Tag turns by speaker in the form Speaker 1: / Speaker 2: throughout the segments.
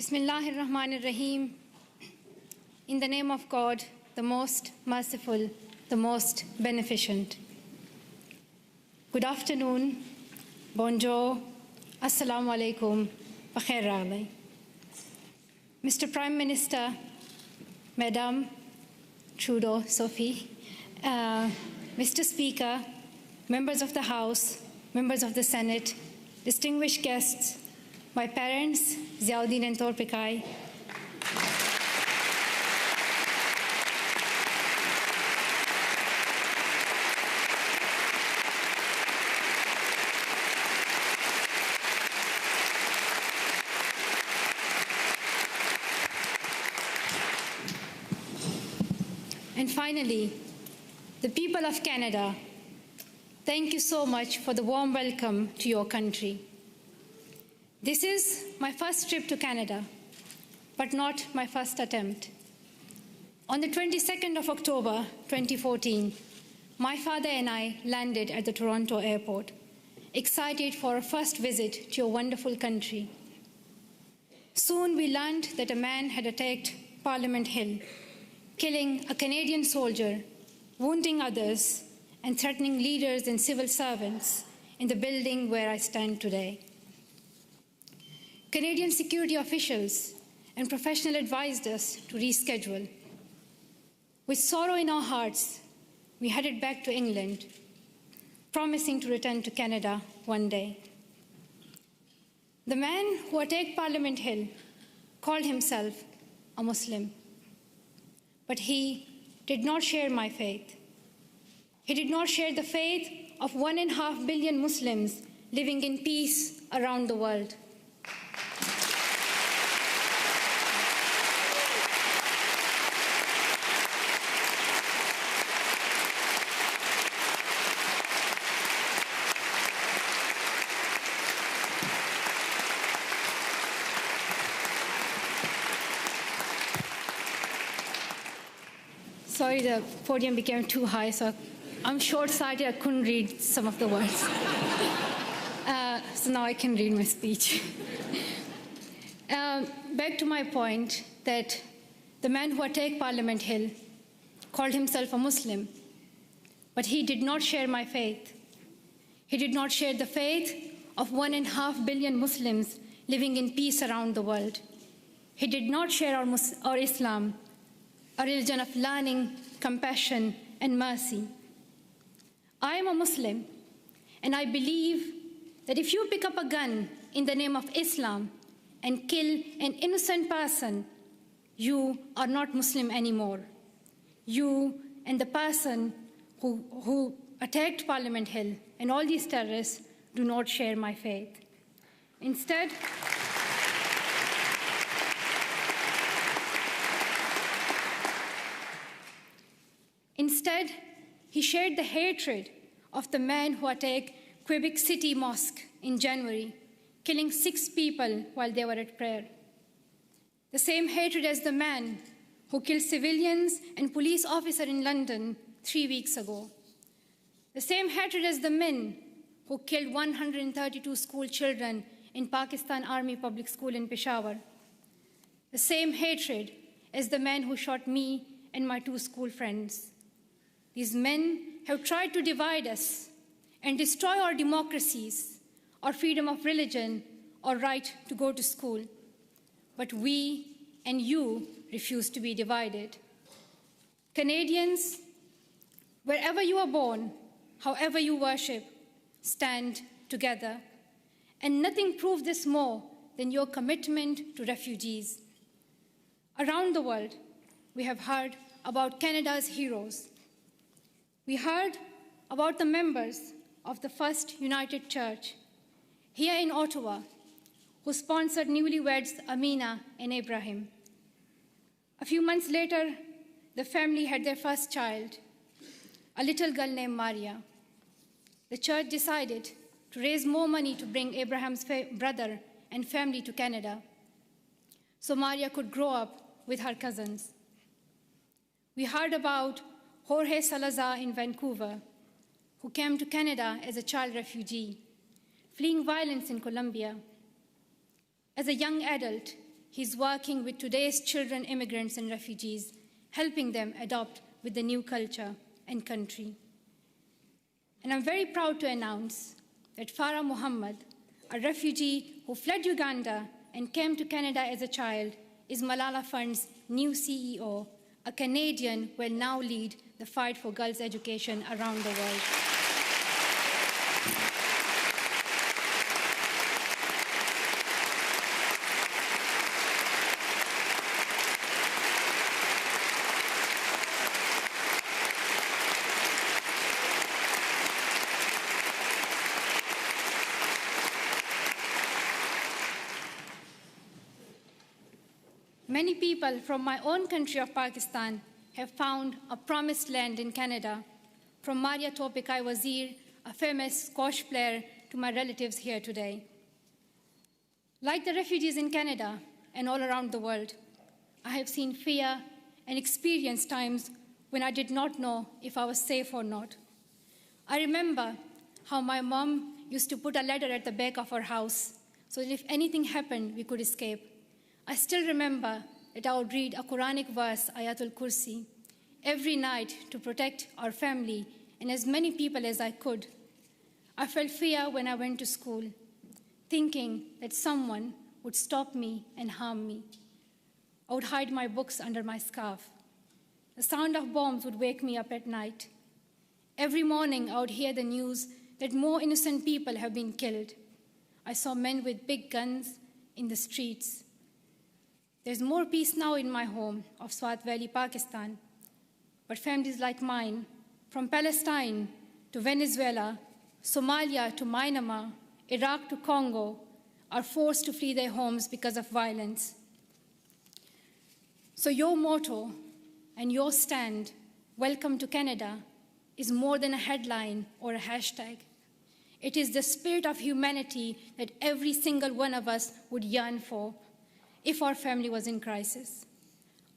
Speaker 1: Bismillahir Rahmanir Rahim. In the name of God, the most merciful, the most beneficent. Good afternoon, bonjour, assalamu alaikum, bakhair raghlai. Mr. Prime Minister, Madam Trudeau, Sophie, Mr. Speaker, members of the House, members of the Senate, distinguished guests, my parents, Ziauddin and Torpikai, and finally, the people of Canada, thank you so much for the warm welcome to your country. This is my first trip to Canada, but not my first attempt. On the 22nd of October 2014, my father and I landed at the Toronto airport, excited for our first visit to your wonderful country. Soon we learned that a man had attacked Parliament Hill, killing a Canadian soldier, wounding others, and threatening leaders and civil servants in the building where I stand today. Canadian security officials and professionals advised us to reschedule. With sorrow in our hearts, we headed back to England, promising to return to Canada one day. The man who attacked Parliament Hill called himself a Muslim, but he did not share my faith. He did not share the faith of 1.5 billion Muslims living in peace around the world. Sorry, the podium became too high, so I'm short-sighted, I couldn't read some of the words. So now I can read my speech. Back to my point that the man who attacked Parliament Hill called himself a Muslim, but he did not share my faith. He did not share the faith of 1.5 billion Muslims living in peace around the world. He did not share our Islam, a religion of learning, compassion, and mercy. I am a Muslim, and I believe that if you pick up a gun in the name of Islam and kill an innocent person, you are not Muslim anymore. You and the person who attacked Parliament Hill and all these terrorists do not share my faith. Instead, he shared the hatred of the man who attacked Quebec City Mosque in January, killing 6 people while they were at prayer. The same hatred as the man who killed civilians and police officers in London 3 weeks ago. The same hatred as the men who killed 132 school children in Pakistan Army Public School in Peshawar. The same hatred as the man who shot me and my 2 school friends. These men have tried to divide us and destroy our democracies, our freedom of religion, our right to go to school. But we and you refuse to be divided. Canadians, wherever you are born, however you worship, stand together. And nothing proves this more than your commitment to refugees. Around the world, we have heard about Canada's heroes. We heard about the members of the First United Church here in Ottawa who sponsored newlyweds Amina and Ibrahim. A few months later, the family had their first child, a little girl named Maria. The church decided to raise more money to bring Abraham's brother and family to Canada so Maria could grow up with her cousins. We heard about Jorge Salazar in Vancouver, who came to Canada as a child refugee, fleeing violence in Colombia. As a young adult, He's working with today's children, immigrants, and refugees, helping them adopt with the new culture and country. And I'm very proud to announce that Farah Muhammad, a refugee who fled Uganda and came to Canada as a child, is Malala Fund's new CEO, a Canadian who will now lead the fight for girls' education around the world. Many people from my own country of Pakistan have found a promised land in Canada, from Maria Topikai Wazir, a famous squash player, to my relatives here today. Like the refugees in Canada and all around the world, I have seen fear and experienced times when I did not know if I was safe or not. I remember how my mom used to put a ladder at the back of our house so that if anything happened, we could escape. I still remember that I would read a Quranic verse, Ayatul Kursi, every night to protect our family and as many people as I could. I felt fear when I went to school, thinking that someone would stop me and harm me. I would hide my books under my scarf. The sound of bombs would wake me up at night. Every morning, I would hear the news that more innocent people have been killed. I saw men with big guns in the streets. There's more peace now in my home of Swat Valley, Pakistan. But families like mine, from Palestine to Venezuela, Somalia to Myanmar, Iraq to Congo, are forced to flee their homes because of violence. So your motto and your stand, "Welcome to Canada," is more than a headline or a hashtag. It is the spirit of humanity that every single one of us would yearn for if our family was in crisis.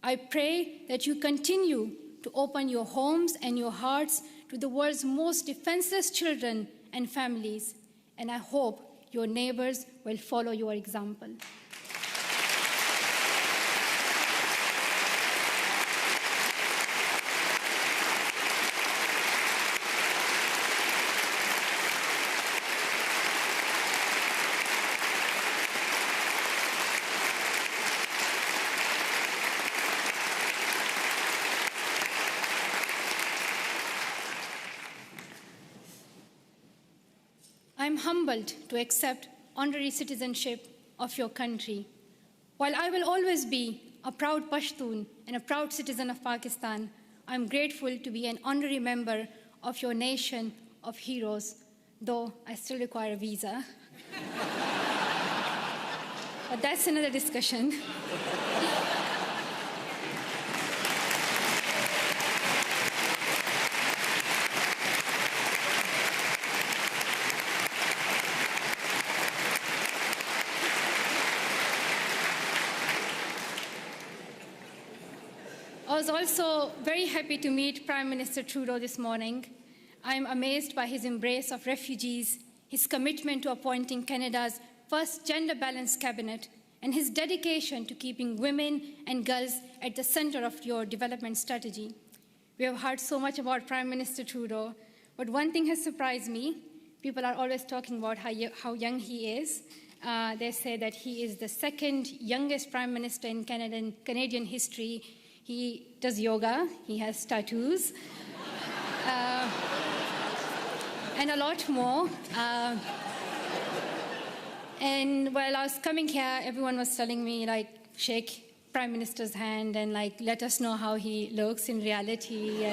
Speaker 1: I pray that you continue to open your homes and your hearts to the world's most defenseless children and families, and I hope your neighbors will follow your example. I'm humbled to accept honorary citizenship of your country. While I will always be a proud Pashtun and a proud citizen of Pakistan, I'm grateful to be an honorary member of your nation of heroes, though I still require a visa. But that's another discussion. I was also very happy to meet Prime Minister Trudeau this morning. I am amazed by his embrace of refugees, his commitment to appointing Canada's first gender-balanced cabinet, and his dedication to keeping women and girls at the center of your development strategy. We have heard so much about Prime Minister Trudeau, but one thing has surprised me. People are always talking about how young he is. They say that he is the second youngest Prime Minister in Canadian history. He does yoga, he has tattoos, and a lot more. And while I was coming here, everyone was telling me, like, shake Prime Minister's hand and, like, let us know how he looks in reality.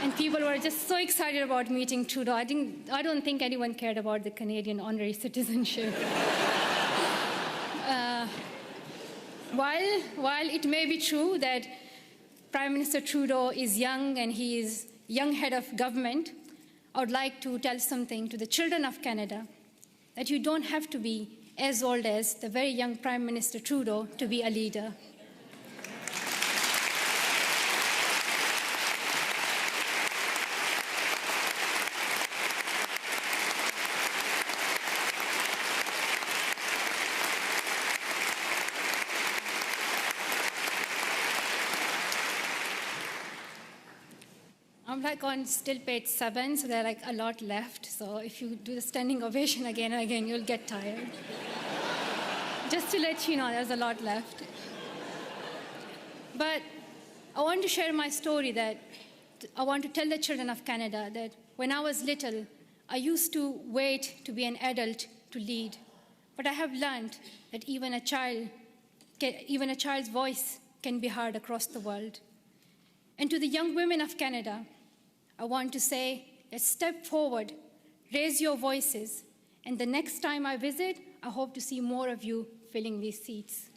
Speaker 1: And people were just so excited about meeting Trudeau. I don't think anyone cared about the Canadian honorary citizenship. While it may be true that Prime Minister Trudeau is young and he is young head of government, I would like to tell something to the children of Canada, that you don't have to be as old as the very young Prime Minister Trudeau to be a leader. I'm like on still page 7, so there are like a lot left. So if you do the standing ovation again and again, you'll get tired. Just to let you know, there's a lot left. But I want to share my story that I want to tell the children of Canada that when I was little, I used to wait to be an adult to lead. But I have learned that even a child's voice can be heard across the world. And to the young women of Canada, I want to say, let's step forward, raise your voices, and the next time I visit, I hope to see more of you filling these seats.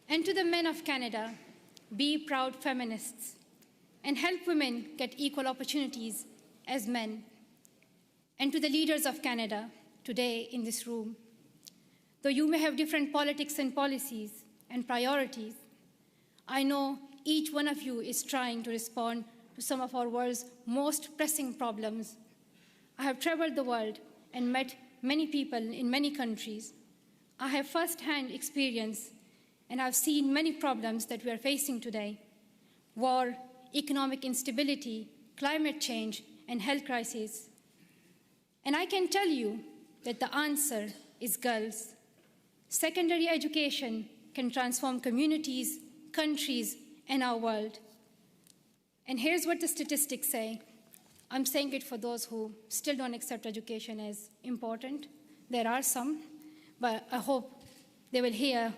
Speaker 1: And to the men of Canada, be proud feminists and help women get equal opportunities as men. And to the leaders of Canada today in this room, though you may have different politics and policies and priorities, I know each one of you is trying to respond to some of our world's most pressing problems. I have traveled the world and met many people in many countries. I have first-hand experience and I've seen many problems that we are facing today: war, economic instability, climate change, and health crises. And I can tell you that the answer is girls. Secondary education can transform communities, countries, and our world. And here's what the statistics say. I'm saying it for those who still don't accept education as important. There are some, but I hope they will hear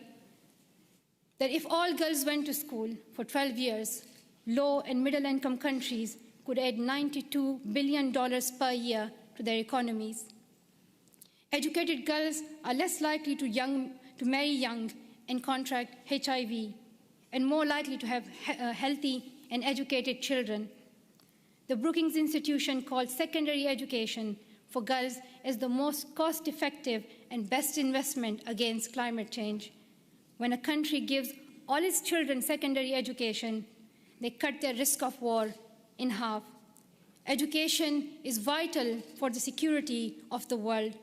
Speaker 1: that if all girls went to school for 12 years, low and middle income countries could add $92 billion per year to their economies. Educated girls are less likely to marry young and contract HIV, and more likely to have healthy and educated children. The Brookings Institution called secondary education for girls as the most cost-effective and best investment against climate change. When a country gives all its children secondary education, they cut their risk of war in half. Education is vital for the security of the world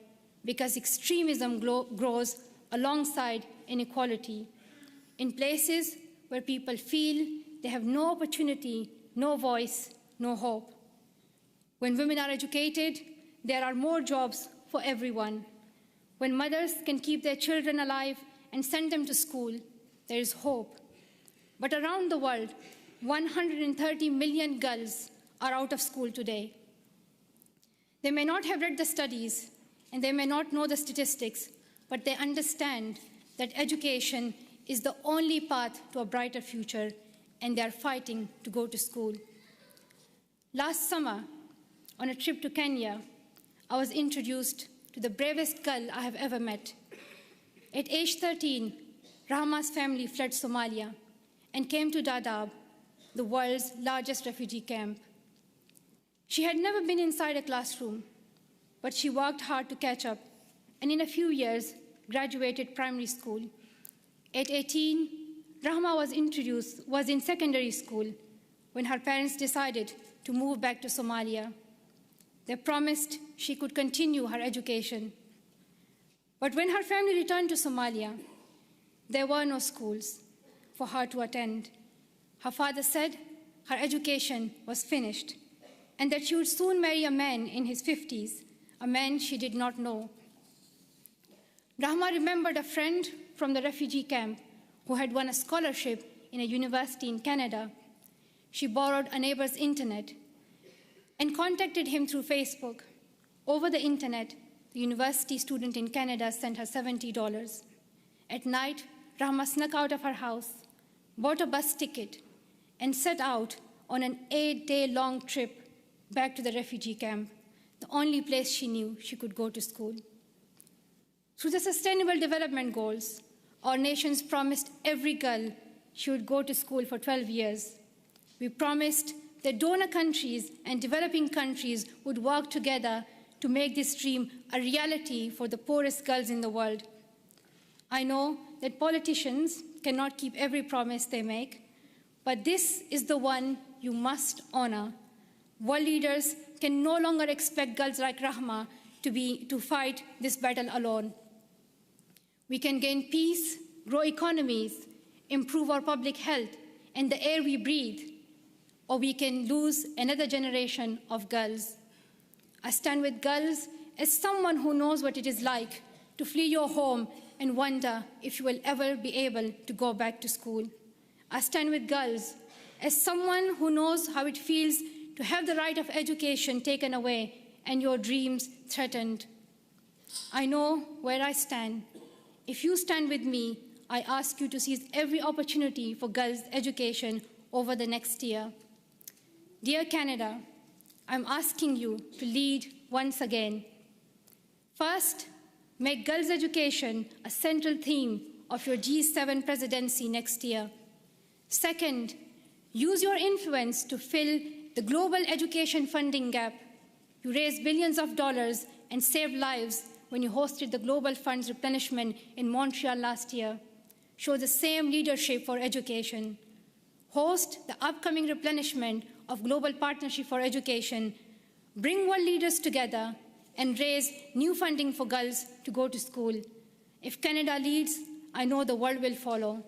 Speaker 1: because extremism grows alongside inequality. In places where people feel they have no opportunity, no voice, no hope. When women are educated, there are more jobs for everyone. When mothers can keep their children alive and send them to school, there is hope. But around the world, 130 million girls are out of school today. They may not have read the studies, and they may not know the statistics, but they understand that education is the only path to a brighter future, and they are fighting to go to school. Last summer, on a trip to Kenya, I was introduced to the bravest girl I have ever met. At age 13, Rahma's family fled Somalia and came to Dadaab, the world's largest refugee camp. She had never been inside a classroom, but she worked hard to catch up, and in a few years, graduated primary school. At 18, Rahma was in secondary school when her parents decided to move back to Somalia. They promised she could continue her education. But when her family returned to Somalia, there were no schools for her to attend. Her father said her education was finished and that she would soon marry a man in his 50s, a man she did not know. Rahma remembered a friend from the refugee camp who had won a scholarship in a university in Canada. She borrowed a neighbor's internet and contacted him through Facebook. Over the internet, the university student in Canada sent her $70. At night, Rahma snuck out of her house, bought a bus ticket, and set out on an 8-day-long trip back to the refugee camp, the only place she knew she could go to school. Through the Sustainable Development Goals, our nations promised every girl she would go to school for 12 years. We promised that donor countries and developing countries would work together to make this dream a reality for the poorest girls in the world. I know that politicians cannot keep every promise they make, but this is the one you must honor. World leaders can no longer expect girls like Rahma to fight this battle alone. We can gain peace, grow economies, improve our public health and the air we breathe, or we can lose another generation of girls. I stand with girls as someone who knows what it is like to flee your home and wonder if you will ever be able to go back to school. I stand with girls as someone who knows how it feels to have the right of education taken away and your dreams threatened. I know where I stand. If you stand with me, I ask you to seize every opportunity for girls' education over the next year. Dear Canada, I'm asking you to lead once again. First, make girls' education a central theme of your G7 presidency next year. Second, use your influence to fill the global education funding gap. You raised billions of dollars and saved lives when you hosted the Global Funds replenishment in Montreal last year. Show the same leadership for education. Host the upcoming replenishment of Global Partnership for Education. Bring world leaders together and raise new funding for girls to go to school. If Canada leads, I know the world will follow.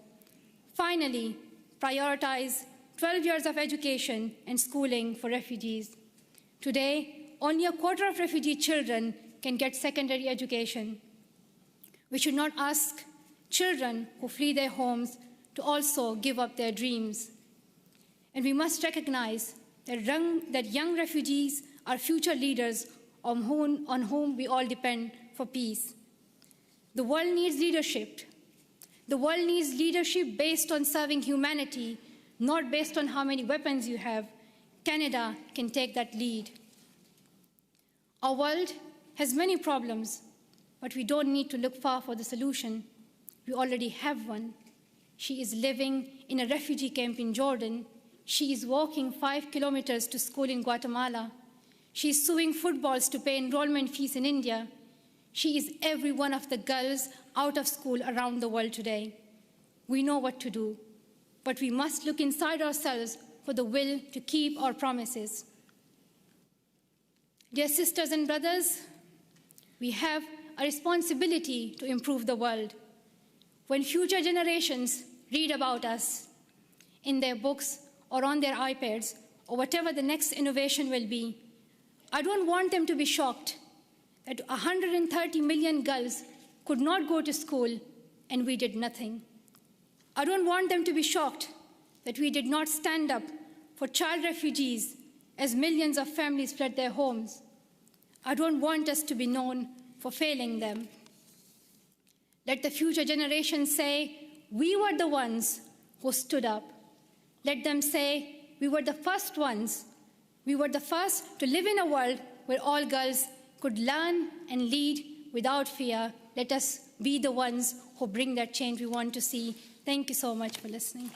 Speaker 1: Finally, prioritize 12 years of education and schooling for refugees. Today, only a quarter of refugee children can get secondary education. We should not ask children who flee their homes to also give up their dreams. And we must recognize that young refugees are future leaders on whom we all depend for peace. The world needs leadership. The world needs leadership based on serving humanity, not based on how many weapons you have. Canada can take that lead. Our world has many problems, but we don't need to look far for the solution. We already have one. She is living in a refugee camp in Jordan. She is walking 5 kilometers to school in Guatemala. She is sewing footballs to pay enrollment fees in India. She is every one of the girls out of school around the world today. We know what to do, but we must look inside ourselves for the will to keep our promises. Dear sisters and brothers, we have a responsibility to improve the world. When future generations read about us in their books or on their iPads or whatever the next innovation will be, I don't want them to be shocked that 130 million girls could not go to school and we did nothing. I don't want them to be shocked that we did not stand up for child refugees as millions of families fled their homes. I don't want us to be known for failing them. Let the future generations say, we were the ones who stood up. Let them say, we were the first ones. We were the first to live in a world where all girls could learn and lead without fear. Let us be the ones who bring that change we want to see. Thank you so much for listening.